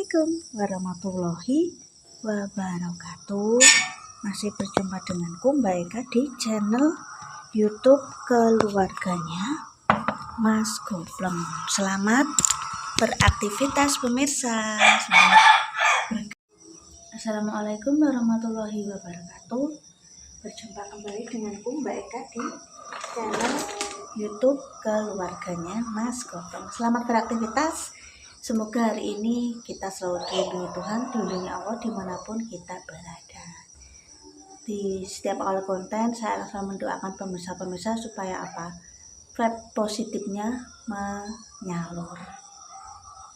Assalamualaikum warahmatullahi wabarakatuh. Masih berjumpa denganku Mbak Eka di channel YouTube keluarganya Mas Goblong. Selamat beraktivitas pemirsa. Assalamualaikum warahmatullahi wabarakatuh. Berjumpa kembali denganku Mbak Eka di channel YouTube keluarganya Mas Goblong. Selamat beraktivitas. Semoga hari ini kita selalu dilindungi Tuhan, dilindungi Allah dimanapun kita berada. Di setiap awal konten saya akan mendoakan pemirsa-pemirsa supaya apa? Vibe positifnya menyalur.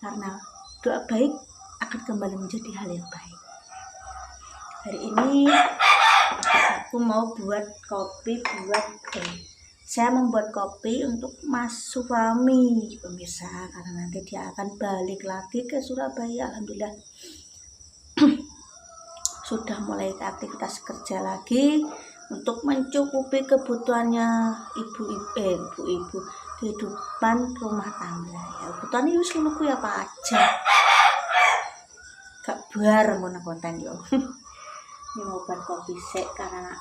Karena doa baik akan kembali menjadi hal yang baik. Hari ini aku mau buat kopi buat teh. Saya membuat kopi untuk Mas suami pemirsa, karena nanti dia akan balik lagi ke Surabaya. Alhamdulillah sudah mulai aktivitas kerja lagi untuk mencukupi kebutuhannya ibu-ibu kehidupan rumah tangga. Ya kebutuhan itu seluruhku ya apa aja. Gak bar mau konten yo. Ini mau buat kopi sek karena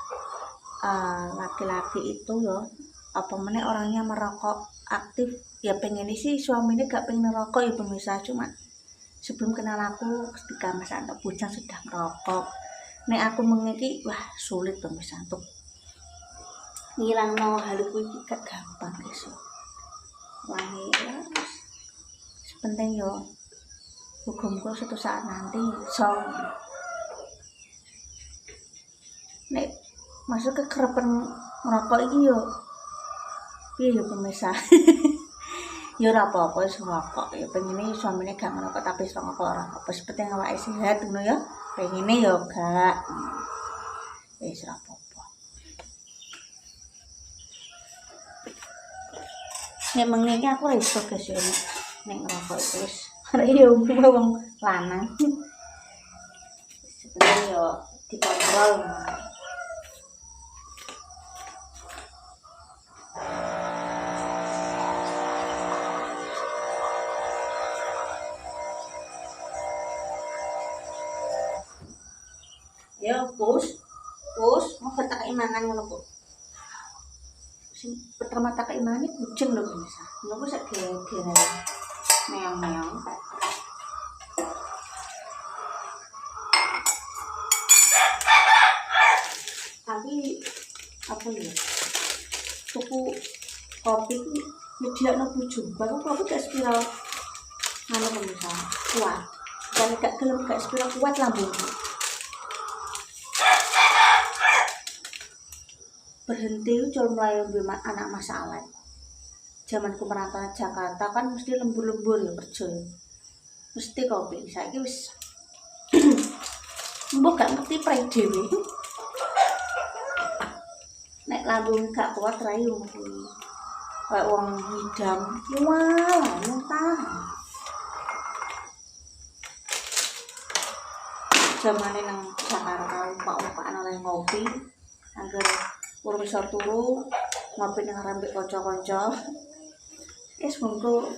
laki-laki itu yo apa meneh orangnya merokok aktif ya, pengen sih suaminya gak pengen merokok ya pemirsa, cuma sebelum kenal aku ketika masa anak bujang sudah merokok. Nek aku mengiki wah sulit pemirsa untuk ngilang no halu iki gak gampang guys yo. Wangi ya penting yo muga-muga suatu saat nanti nek masuk ke kerepen merokok iki yo piye ya pemirsa. Ya ora apa-apa wis ngerokok ya, pengine suamine gak ngerokok tapi wis ngerokok ora apa-apa, penting awake sehat ngono ya, pengine ya gak wis ora apa-apa. Nek mengene aku ora iso guys ya nek ngerokok itu wis ora ya wong lanang. Sebenarnya ya dikontrol. Ya pus mau tak imangan ngono kok. Sing pertama tak imane bujeng lho bisa. Ngono sak gere-gere. Meong-meong. Tapi apa ya? Tuku kopi iki nyediakno bujung. Baru kopi gak spiral. Ngono pemirsa. Kuat. Dan gak gelem gak spiral kuat lambungku. Berhenti col melayu anak Mas Awet. Zamanku merantau Jakarta kan mesti lembur-lembur ya kerja. Mesti kopi. Saiki wis mbok gak ngerti prei dhewe. Nek lambung gak kuat rayu kuwi. Kayak wong ngidam, wah, muntah. Zamane nang Jakarta upak-upakan oleh ngopi, angger urung iso turu ngopi nang rambek kanca-kanca. Monggo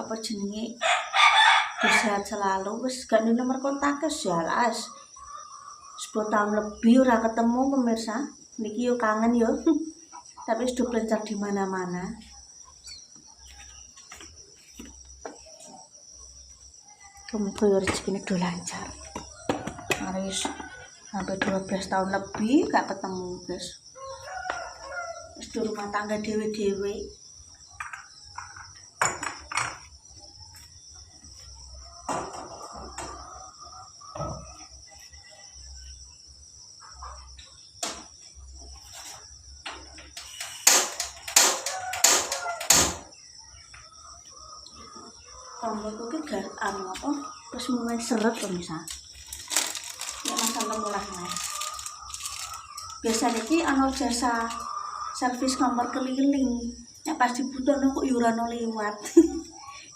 apa jenenge sehat selalu, wis gak ada nomor kontaknya jelas 10 tahun lebih ora ketemu pemirsa. Niki yo kangen yo. Tapi sudah pelencar di mana-mana. Semoga rezekine do lancar. Harus sampai 12 tahun lebih gak ketemu guys. Wis di rumah tangga dewe-dewe. Tombol iki gak apa terus mulai seret pemirsa. Ya masalah mulai mas. Biasanya ki ana jasa servis kompor keliling. Nek pas dibutuhno kok yo ora ono liwat.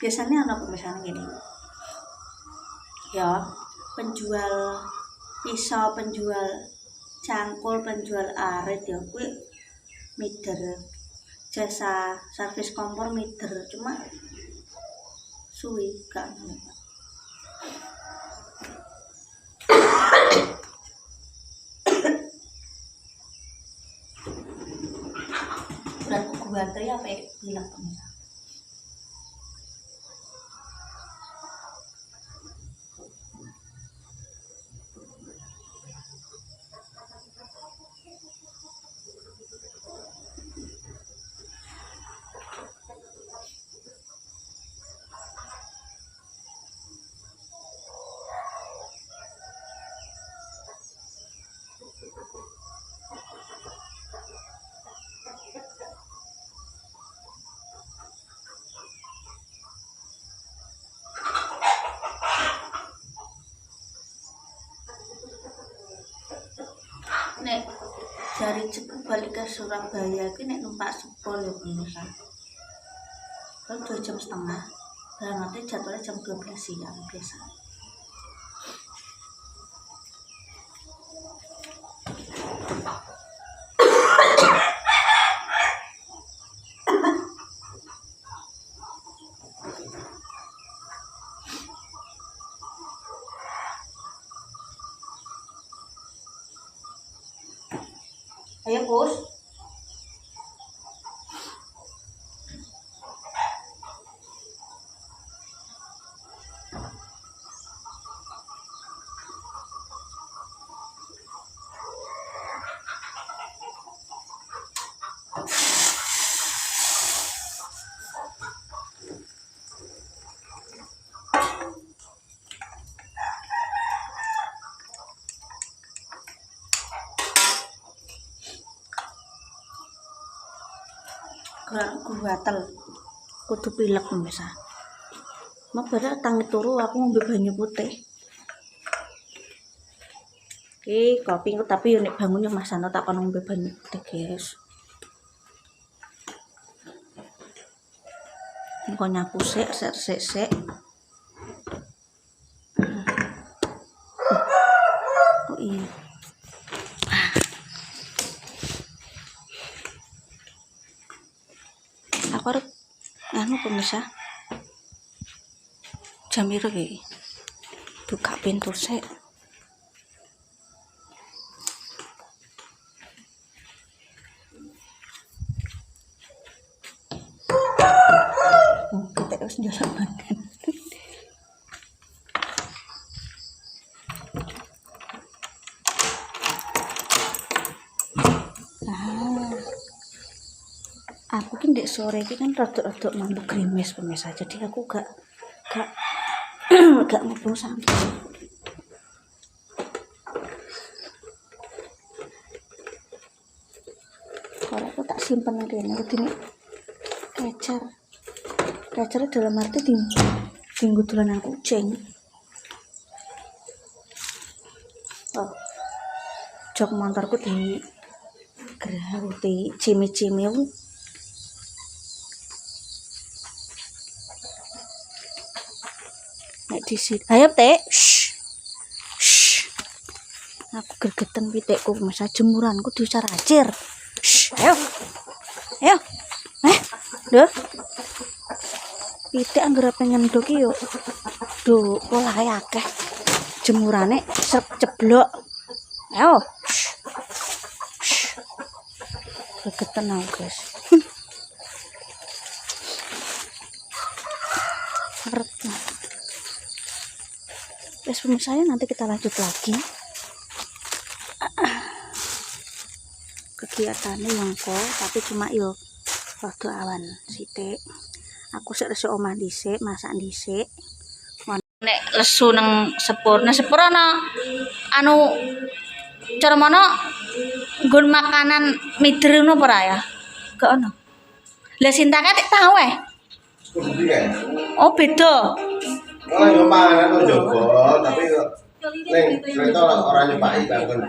Biasanya ana pemirsa ngene. Ya, penjual pisau, penjual cangkul, penjual arit ya kuwi mider. Jasa servis kompor mider, cuma suwi gak apa bilang pemirsa. Nek dari Cepu balik ke Surabaya iki nek numpak sepur ya pemirsa. Kan 2,5 jam. Berarti jadwalnya jam 12 siang biasa. Ayo Pus. Aku gatel, kudu pilek pemirsa. Mau pada tangi turu aku ngombe banyu putih. Oke, kopi tapi unik bangunnya Mas Ano tak kono ngombe banyu putih guys. Engko nyapu sik. Oh iya. Aku harus pemirsa jam piro iki buka pintu sik. Kita harus jalan makan. Aku kan dek sore ini kan rada-rada mampu grimis pemirsa, jadi aku gak ngobrol santai. Kalau aku tak simpen lagi ini kecer dalam arti tinggu dolanan kucing. Oh, jok motorku di gerah di cimi-cimi. Di sini. Ayo Teh. Shh. Aku gergeten pitekku masa jemuranku diusaracir. Ayo. Duh. Pitek anggere pengen ndok yo. Duh, polahe akeh. Jemurane ceblok. Ayo. Gergeten aku, guys. Terus pemirsa, nanti kita lanjut lagi kegiatannya mengko, tapi cuma yo waktu awan sithik. Aku sik resik omah dhisik, masak dhisik. Nek lesu nang sepur ana anu cara mana nggon makanan mider ngono ora ya? Gak ono. Lah Sinta kan tahu Oh, beda. Oh, nyoba njogo, tapi ning kereta ora nyopaki bangun.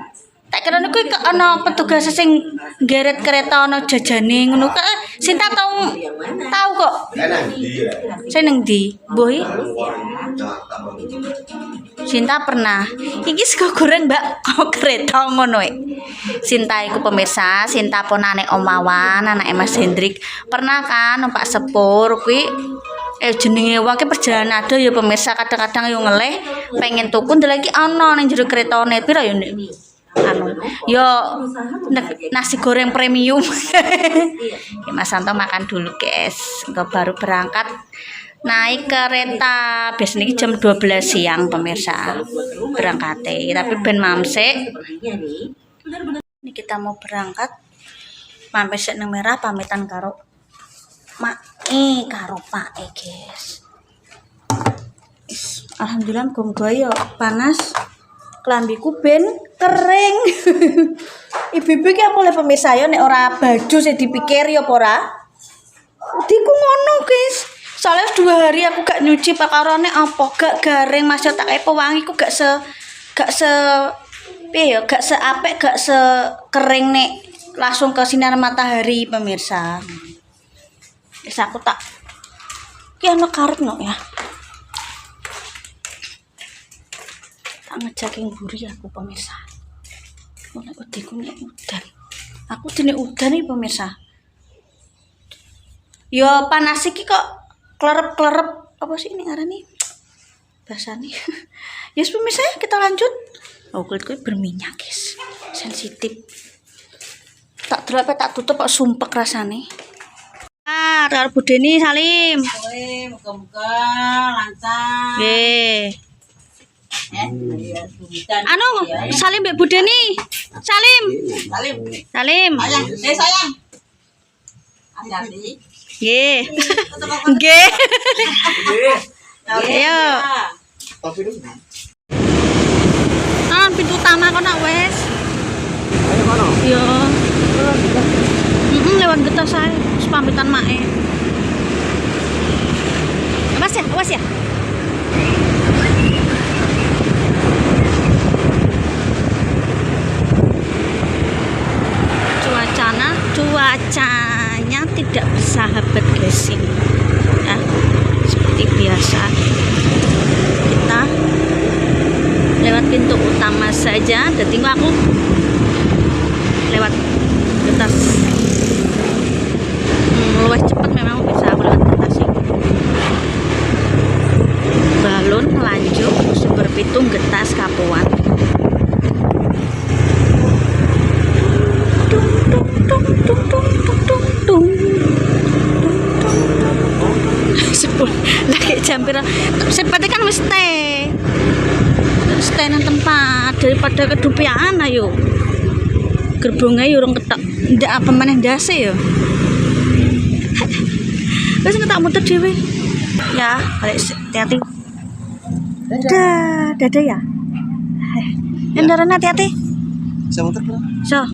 Tak kira niku ana petugas sing nggeret kereta ana jajane ngono ka. Sinta tahu kok. Nang ndi ya? Saya nang ndi? Mbuh. Sinta pernah. Iki sego goreng Mbak kok kereta ngono Sinta iku pemirsa, Sinta ponane Om Wawan, anake Mas Hendrik. Pernah kan numpak sepur kuwi jenenge wae perjalanan ada ya pemirsa, kadang-kadang yo ngeleh pengen tuku ndelok iki ana ning jero keretane pira yo Nek? anu yo nasi goreng premium. Oke, Mas Santo makan dulu guys, enggak baru berangkat naik kereta biasanya jam 12 siang pemirsa berangkatnya, tapi ben mamsek ini kita mau berangkat mampir sik nang Merah pamitan karo mak karo pak guys. Alhamdulillah gong yo panas kelambiku ben kering. Ibu-ibu ki apa oleh pemirsa yo nek ora baju sing dipikir yo apa ora. Diku ngono guys. Soalnya 2 hari aku gak nyuci pakarone apa gak garing Mas yo tak kae pewangi ku gak se piye yo gak seapik gak sekering nek langsung ke sinar matahari pemirsa. Wis aku tak ki ana karet no ya. Tak ngejaking buri aku pemirsa. Mulai udiku nek udan. Aku dene udan iki pemirsa. Yo panas iki kok klerep-klerep apa sih ini ngarani? Bahasane. Yes pemirsa kita lanjut. Oh kulitku berminyak guys. Sensitif. Tak delok tak tutup kok sumpek rasane. Karo Bu Deni Salim. Muka-muka lancar. Nggih. Anu Ya. Salim Mbak Bu Deni. Salim. Salim. Salim. Sayang, sayang. Hati-hati. Nggih. Nggih. Ayo. Ah, pintu utama kok nak wes. Ayo kono. Yo. Lewat getas saya, pamitan mae. Awas ya, awas ya. Cuacanya tidak bersahabat guys ini. Ya, seperti biasa. Kita lewat pintu utama saja. Dan tinggal aku lewat getas. Luwih cepet memang bisa aku lewat getas ini. Balon lanjut sumber pitung getas Kapuan. Lagi jam pira sepete kan wis stay nang tempat daripada kedupian ayo gerbongnya yo urung ketok ndak apa meneh ndase yo wis tak muter dhewe ya balik hati-hati dadah ya ndarane hati-hati Saya muter. so